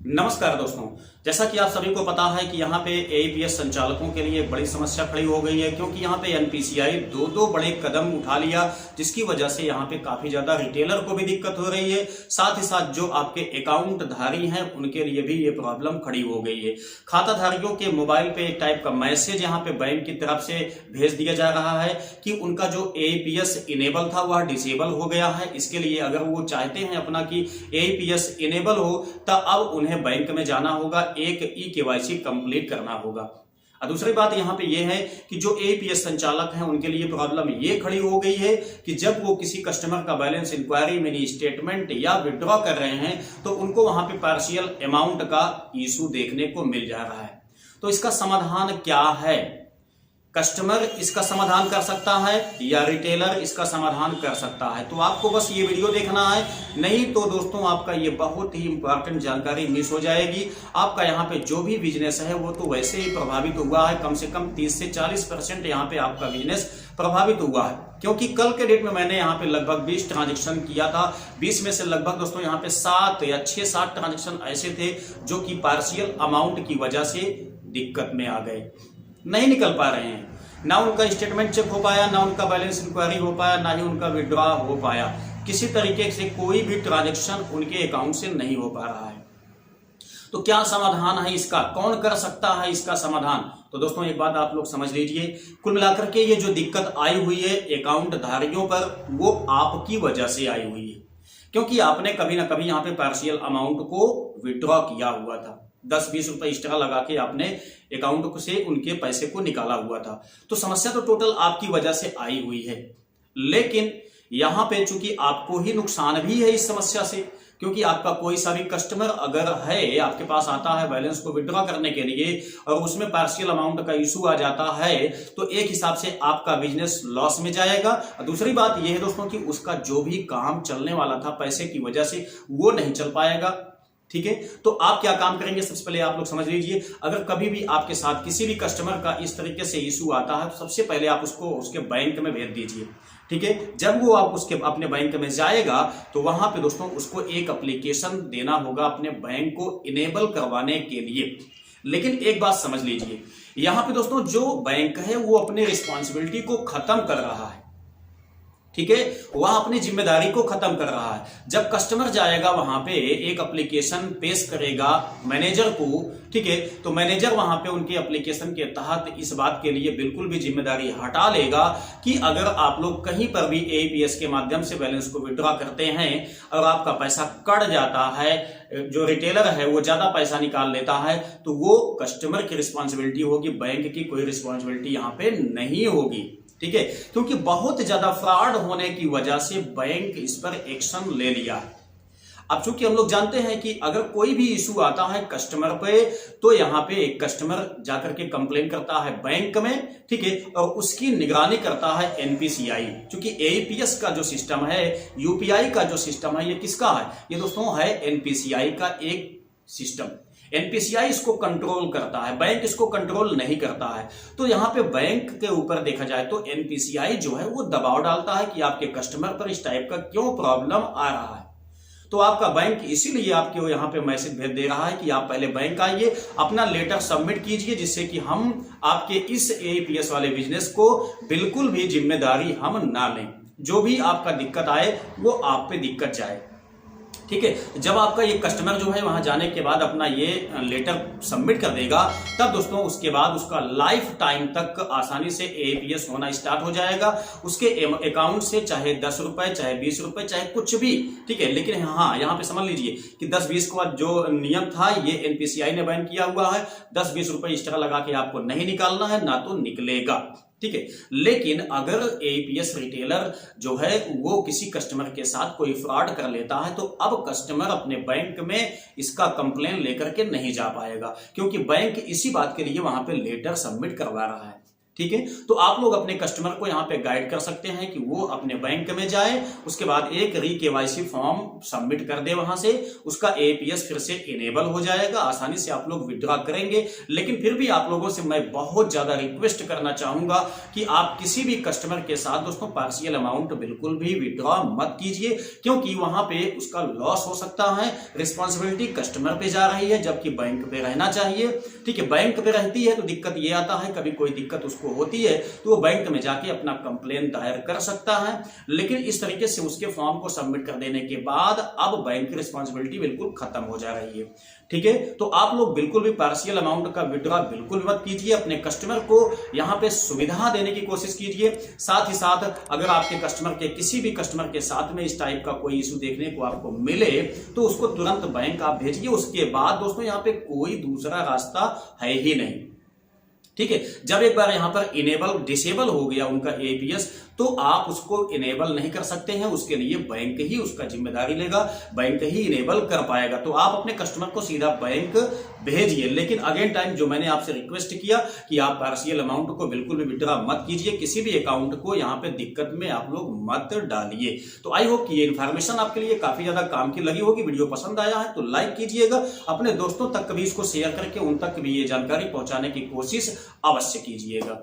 नमस्कार दोस्तों, जैसा कि आप सभी को पता है कि यहाँ पे एईपीएस संचालकों के लिए एक बड़ी समस्या खड़ी हो गई है, क्योंकि यहाँ पे एनपीसीआई दो बड़े कदम उठा लिया, जिसकी वजह से यहाँ पे काफी ज्यादा रिटेलर को भी दिक्कत हो रही है। साथ ही साथ जो आपके अकाउंट धारी हैं उनके लिए भी ये प्रॉब्लम खड़ी हो गई है। खाता धारियों के मोबाइल पे एक टाइप का मैसेज यहाँ पे बैंक की तरफ से भेज दिया जा रहा है कि उनका जो एईपीएस इनेबल था वह डिसेबल हो गया है। इसके लिए अगर वो चाहते हैं अपना कि एईपीएस इनेबल हो तो अब उन्हें बैंक में जाना होगा, एक ई-केवाईसी कंप्लीट करना होगा। और दूसरी बात यहाँ पे ये है कि जो एईपीएस संचालक हैं उनके लिए प्रॉब्लम ये खड़ी हो गई है कि जब वो किसी कस्टमर का बैलेंस इंक्वायरी, मिनी स्टेटमेंट या विड्रॉ कर रहे हैं तो उनको वहां पे पार्शियल अमाउंट का इशू देखने को मिल जा रहा है। तो इसका समाधान क्या है? कस्टमर इसका समाधान कर सकता है या रिटेलर इसका समाधान कर सकता है? तो आपको बस ये वीडियो देखना है, नहीं तो दोस्तों आपका ये बहुत ही इंपॉर्टेंट जानकारी मिस हो जाएगी। आपका यहाँ पे जो भी बिजनेस है वो तो वैसे ही प्रभावित हुआ है, कम से कम 30 से 40% यहाँ पे आपका बिजनेस प्रभावित हुआ है। क्योंकि कल के डेट में मैंने यहाँ पे लगभग 20 ट्रांजेक्शन किया था। 20 में से लगभग दोस्तों यहाँ पे 7 या 6-7 ट्रांजेक्शन ऐसे थे जो कि पार्शियल अमाउंट की वजह से दिक्कत में आ गए, नहीं निकल पा रहे हैं। ना उनका स्टेटमेंट चेक हो पाया, ना उनका बैलेंस इंक्वायरी हो पाया, ना ही उनका विड्रॉ हो पाया। किसी तरीके से कोई भी ट्रांजैक्शन उनके अकाउंट से नहीं हो पा रहा है। तो क्या समाधान है इसका? कौन कर सकता है इसका समाधान? तो दोस्तों एक बात आप लोग समझ लीजिए, कुल मिलाकर के ये जो दिक्कत आई हुई है अकाउंट धारियों पर, वो आपकी वजह से आई हुई है। क्योंकि आपने कभी ना कभी यहाँ पे पार्शियल अमाउंट को विड्रॉ किया हुआ था, 10-20 रुपए एक्स्ट्रा लगा के आपने अकाउंट से उनके पैसे को निकाला हुआ था। तो समस्या तो टोटल आपकी वजह से आई हुई है। लेकिन यहां पे चूंकि आपको ही नुकसान भी है इस समस्या से, क्योंकि आपका कोई सा भी कस्टमर अगर है, आपके पास आता है बैलेंस को विड्रॉ करने के लिए और उसमें पार्शियल अमाउंट का इशू आ जाता है, तो एक हिसाब से आपका बिजनेस लॉस में जाएगा। और दूसरी बात यह है दोस्तों कि उसका जो भी काम चलने वाला था पैसे की वजह से, वो नहीं चल पाएगा। ठीक है, तो आप क्या काम करेंगे सबसे पहले आप लोग समझ लीजिए। अगर कभी भी आपके साथ किसी भी कस्टमर का इस तरीके से इशू आता है तो सबसे पहले आप उसको उसके बैंक में भेज दीजिए। ठीक है, जब वो आप उसके अपने बैंक में जाएगा तो वहां पे दोस्तों उसको एक एप्लीकेशन देना होगा अपने बैंक को इनेबल करवाने के लिए। लेकिन एक बात समझ लीजिए, यहां पे दोस्तों जो बैंक है वो अपने रिस्पॉन्सिबिलिटी को खत्म कर रहा है। ठीक है, वह अपनी जिम्मेदारी को खत्म कर रहा है। जब कस्टमर जाएगा वहां पे एक एप्लीकेशन पेश करेगा मैनेजर को, ठीक है, तो मैनेजर वहां पे उनके एप्लीकेशन के तहत इस बात के लिए बिल्कुल भी जिम्मेदारी हटा लेगा कि अगर आप लोग कहीं पर भी एईपीएस के माध्यम से बैलेंस को विड्रॉ करते हैं और आपका पैसा कट जाता है, जो रिटेलर है वो ज्यादा पैसा निकाल लेता है, तो वो कस्टमर की रिस्पॉन्सिबिलिटी होगी, बैंक की कोई रिस्पॉन्सिबिलिटी यहाँ पे नहीं होगी। ठीक है, क्योंकि बहुत ज्यादा फ्रॉड होने की वजह से बैंक इस पर एक्शन ले लिया है। अब चूंकि हम लोग जानते हैं कि अगर कोई भी इशू आता है कस्टमर पे, तो यहाँ पे एक कस्टमर जाकर के कंप्लेन करता है बैंक में, ठीक है, और उसकी निगरानी करता है एनपीसीआई। चूंकि एईपीएस का जो सिस्टम है, यूपीआई का जो सिस्टम है, ये किसका है? ये दोस्तों है एनपीसीआई का एक सिस्टम। एनपीसीआई इसको कंट्रोल करता है, बैंक इसको कंट्रोल नहीं करता है। तो यहां पे बैंक के ऊपर देखा जाए तो एनपीसीआई जो है वो दबाव डालता है कि आपके कस्टमर पर इस टाइप का क्यों प्रॉब्लम आ रहा है। तो आपका बैंक इसीलिए आपके यहाँ पे मैसेज भेज दे रहा है कि आप पहले बैंक आइए, अपना लेटर सबमिट कीजिए, जिससे कि हम आपके इस एईपीएस वाले बिजनेस को बिल्कुल भी जिम्मेदारी हम ना लें। जो भी आपका दिक्कत आए वो आप पे दिक्कत जाए। ठीक है, जब आपका ये कस्टमर जो है वहां जाने के बाद अपना ये लेटर सबमिट कर देगा, तब दोस्तों उसके बाद उसका लाइफ टाइम तक आसानी से एईपीएस होना स्टार्ट हो जाएगा। उसके अकाउंट से चाहे 10 रुपए, चाहे 20 रुपए, चाहे कुछ भी, ठीक है। लेकिन हाँ, यहाँ पे समझ लीजिए कि 10-20 का जो नियम था ये एनपीसीआई ने बैन किया हुआ है। 10-20 रुपए एक्स्ट्रा लगा के आपको नहीं निकालना है, ना तो निकलेगा। ठीक है, लेकिन अगर एईपीएस रिटेलर जो है वो किसी कस्टमर के साथ कोई फ्रॉड कर लेता है, तो अब कस्टमर अपने बैंक में इसका कंप्लेन लेकर के नहीं जा पाएगा, क्योंकि बैंक इसी बात के लिए वहां पे लेटर सबमिट करवा रहा है। ठीक है। तो आप लोग अपने कस्टमर को यहाँ पे गाइड कर सकते हैं कि वो अपने बैंक में जाए, उसके बाद एक री-केवाईसी फॉर्म सबमिट कर दे, वहां से उसका एपीएस फिर से इनेबल हो जाएगा, आसानी से आप लोग विड्रॉ करेंगे। लेकिन फिर भी आप लोगों से मैं बहुत ज्यादा रिक्वेस्ट करना चाहूंगा कि आप किसी भी कस्टमर के साथ दोस्तों पार्शियल अमाउंट बिल्कुल भी विड्रॉ मत कीजिए, क्योंकि वहां पे उसका लॉस हो सकता है। रिस्पॉन्सिबिलिटी कस्टमर पे जा रही है, जबकि बैंक पे रहना चाहिए। ठीक है, बैंक पे रहती है तो दिक्कत ये आता है, कभी कोई दिक्कत उसको होती है तो वो बैंक में जाके अपना कंप्लेन दायर कर सकता है। लेकिन इस तरीके से उसके फॉर्म को सबमिट कर देने के बाद अब बैंक की रिस्पॉन्सिबिलिटी बिल्कुल खत्म हो जा रही है। ठीक है, तो आप लोग बिल्कुल भी पार्शियल अमाउंट का विड्रॉ बिल्कुल मत कीजिए, अपने कस्टमर को यहां पे सुविधा देने की कोशिश कीजिए। साथ ही साथ अगर आपके कस्टमर के किसी भी कस्टमर के साथ में इस टाइप का कोई इशू देखने को आपको मिले तो उसको तुरंत बैंक आप भेजिए। उसके बाद दोस्तों यहाँ पे कोई दूसरा रास्ता है ही नहीं। ठीक है, जब एक बार यहां पर इनेबल डिसेबल हो गया उनका एपीएस तो आप उसको इनेबल नहीं कर सकते हैं, उसके लिए बैंक ही उसका जिम्मेदारी लेगा, बैंक ही इनेबल कर पाएगा। तो आप अपने कस्टमर को सीधा बैंक भेजिए। लेकिन अगेन टाइम जो मैंने आपसे रिक्वेस्ट किया कि आप पार्शियल अमाउंट को बिल्कुल भी विड्रॉ मत कीजिए, किसी भी अकाउंट को यहां पे दिक्कत में आप लोग मत डालिए। तो आई होप कि ये इन्फॉर्मेशन आपके लिए काफी ज्यादा काम की लगी होगी। वीडियो पसंद आया है तो लाइक कीजिएगा, अपने दोस्तों तक भी इसको शेयर करके उन तक भी ये जानकारी पहुंचाने की कोशिश अवश्य कीजिएगा।